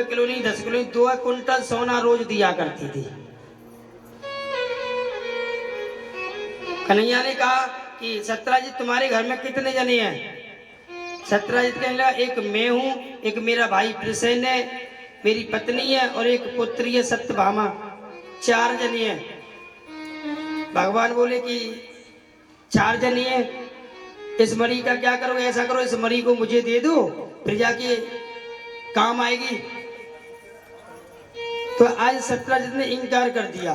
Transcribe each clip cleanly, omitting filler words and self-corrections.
Kilo नहीं 10 kilo नहीं 2 quintal सोना रोज दिया करती थी। कन्हैया ने कहा कि सत्राजित तुम्हारे घर में कितने जने हैं? सत्राजित कहने लगा एक मैं हूं, एक मेरा भाई प्रसेन है, मेरी पत्नी है और एक पुत्री है सत्यभामा, 4 जने हैं। भगवान बोले कि 4 जने हैं, इस मरी का क्या करोगे? ऐसा करो इस मरी को मुझे दे दो, फिर जाके काम आएगी। तो आज सत्राजित ने इनकार कर दिया,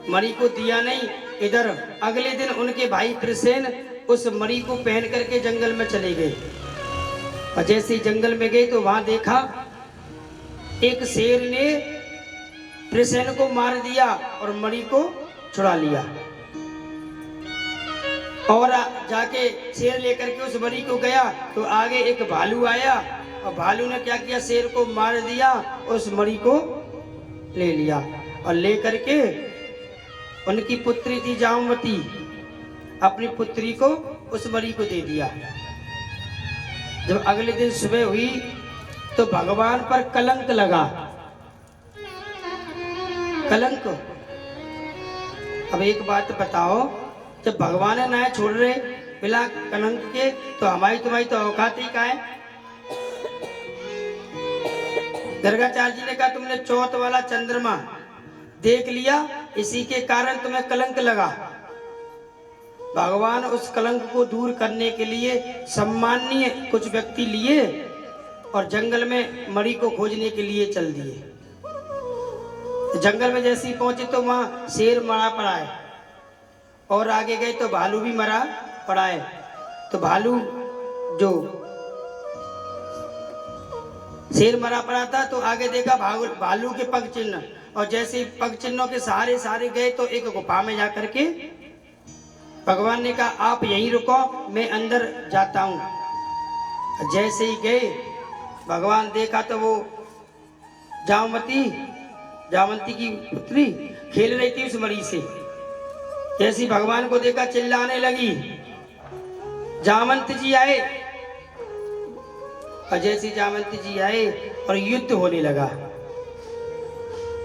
मरी को दिया नहीं। इधर अगले दिन उनके भाई प्रसेन उस मरी को पहन करके जंगल में चले गए और जैसे ही जंगल में गए तो वहां देखा एक शेर ने प्रसेन को मार दिया और मरी को छुड़ा लिया। और जाके शेर लेकर के उस मरी को गया तो आगे एक भालू आया और भालू ने क्या किया, शेर को मार दिया, उस मरी को ले लिया और लेकर के उनकी पुत्री थी जामवती, अपनी पुत्री को उस मरी को दे दिया। जब अगले दिन सुबह हुई तो भगवान पर कलंक लगा। कलंक। अब एक बात बताओ, जब भगवान है ना छोड़ रहे बिना कलंक के, तो हमारी तुम्हारी तो औकात ही का है। गर्गाचार्य जी ने कहा तुमने चौथ वाला चंद्रमा देख लिया, इसी के कारण तुम्हें कलंक लगा। भगवान उस कलंक को दूर करने के लिए सम्माननीय कुछ व्यक्ति लिए और जंगल में मरी को खोजने के लिए चल दिए। जंगल में जैसे ही पहुंचे तो वहां शेर मरा पड़ा है और आगे गए तो भालू भी मरा पड़ा है। तो भालू जो शेर मरा पड़ा था तो आगे देखा भालू के पग चिन्ह, और जैसे ही पग चिन्हों के सहारे गए तो एक गुफा में जाकर के भगवान ने कहा आप यहीं रुको, मैं अंदर जाता हूं। जैसे ही गए भगवान देखा तो वो जामवंती की पुत्री खेल रही थी उस मरी से। जैसे ही भगवान को देखा चिल्लाने लगी, जामवंत जी आए। और जैसे जामवंत जी आए और युद्ध होने लगा,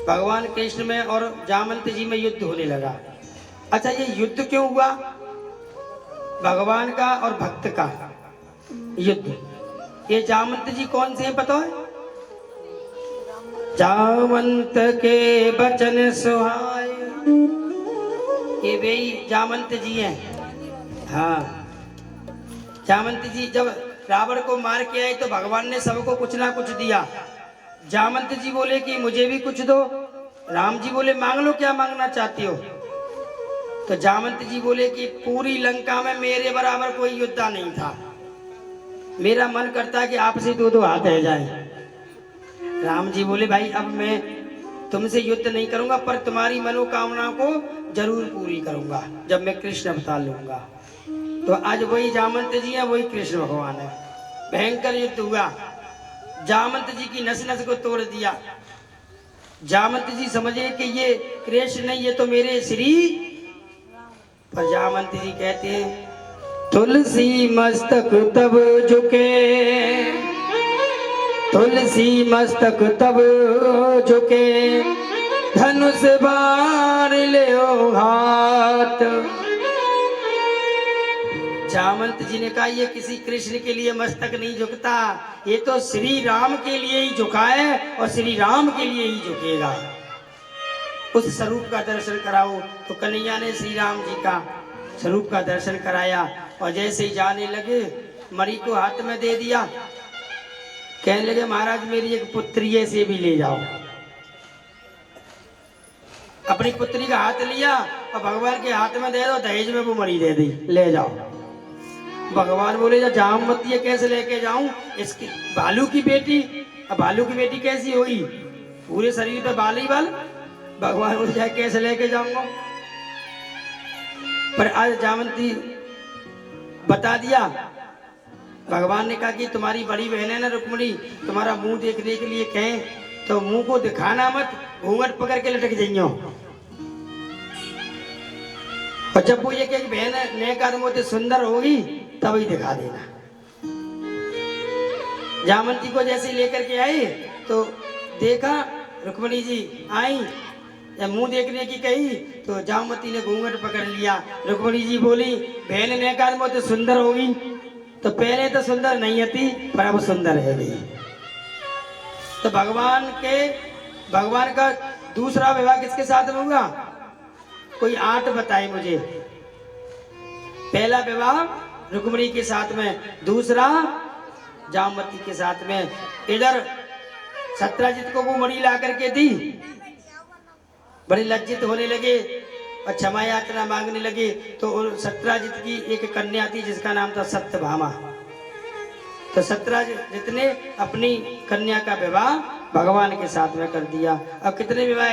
भगवान कृष्ण में और जामवंत जी में युद्ध होने लगा। अच्छा, ये युद्ध क्यों हुआ? भगवान का और भक्त का युद्ध। ये जामवंत जी कौन से हैं पता है? जामवंत के बचन सुहाए, ये वे जामवंत जी हैं। हाँ, जामवंत जी जब रावण को मार के आए तो भगवान ने सबको कुछ ना कुछ दिया। जामवंत जी बोले कि मुझे भी कुछ दो। राम जी बोले मांग लो, क्या मांगना चाहती हो? तो जामवंत जी बोले कि पूरी लंका में मेरे बराबर कोई योद्धा नहीं था, मेरा मन करता है कि आपसे 2-2 हाथ रह जाए। राम जी बोले भाई अब मैं तुमसे युद्ध नहीं करूंगा, पर तुम्हारी मनोकामना को जरूर पूरी करूंगा जब मैं कृष्ण अवतार लूंगा। तो आज वही जामवंत जी है, वही कृष्ण भगवान है। भयंकर युद्ध हुआ, जामवंत जी की नस नस को तोड़ दिया। जामवंत जी समझे कि ये कृष्ण नहीं, ये तो मेरे श्री। पर जामवंत जी कहते हैं तुलसी मस्तक तब झुके, तुलसी मस्तक तब झुके, धनुष बाण ले हाथ। जामवंत जी ने कहा ये किसी कृष्ण के लिए मस्तक नहीं झुकता, ये तो श्री राम के लिए ही झुका है और श्री राम के लिए ही झुकेगा। उस स्वरूप का दर्शन कराओ। तो कन्हैया ने श्री राम जी का स्वरूप का दर्शन कराया और जैसे ही जाने लगे मरी को हाथ में दे दिया। कहने लगे महाराज मेरी एक पुत्री है, से भी ले जाओ। अपनी पुत्री का हाथ लिया और भगवान के हाथ में दे दो, दहेज में वो मरी दे दी, ले जाओ। भगवान बोले जामवती कैसे लेके जाऊं? इसकी भालू की बेटी। अब भालू की बेटी कैसी होगी? पूरे शरीर पे बाल ही बाल। भगवान बोले जाए कैसे लेके जाऊंगा? पर आज जामवंती बता दिया। भगवान ने कहा कि तुम्हारी बड़ी बहन है ना रुक्मिणी, तुम्हारा मुंह देखने के लिए कहें तो मुंह को दिखाना मत, घूंघट पकड़ के लटक जाइयो। और जब वो ये कि बहन नेक आदमी सुंदर होगी तभी दिखा देना। जामवंती को जैसे लेकर के आए तो देखा रुक्मणी जी आई, जब मुंह देखने की कही तो जामवती ने घूंघट पकड़ लिया। रुक्मणी जी बोली बहन ने कहा वो तो सुंदर होगी, तो पहले तो सुंदर नहीं थी पर अब सुंदर है गई। तो भगवान का दूसरा विवाह किसके साथ में हुआ? कोई 8 बताए मुझे। पहला विवाह रुक्मणी के साथ में, दूसरा जामवती के साथ में। इधर सत्राजित को वो मणि ला करके दी, बड़े लज्जित होने लगे और क्षमा याचना मांगने लगे। तो सत्राजित की एक कन्या थी जिसका नाम था सत्यभामा। तो सत्राजित ने अपनी कन्या का विवाह भगवान के साथ में कर दिया। अब कितने विवाह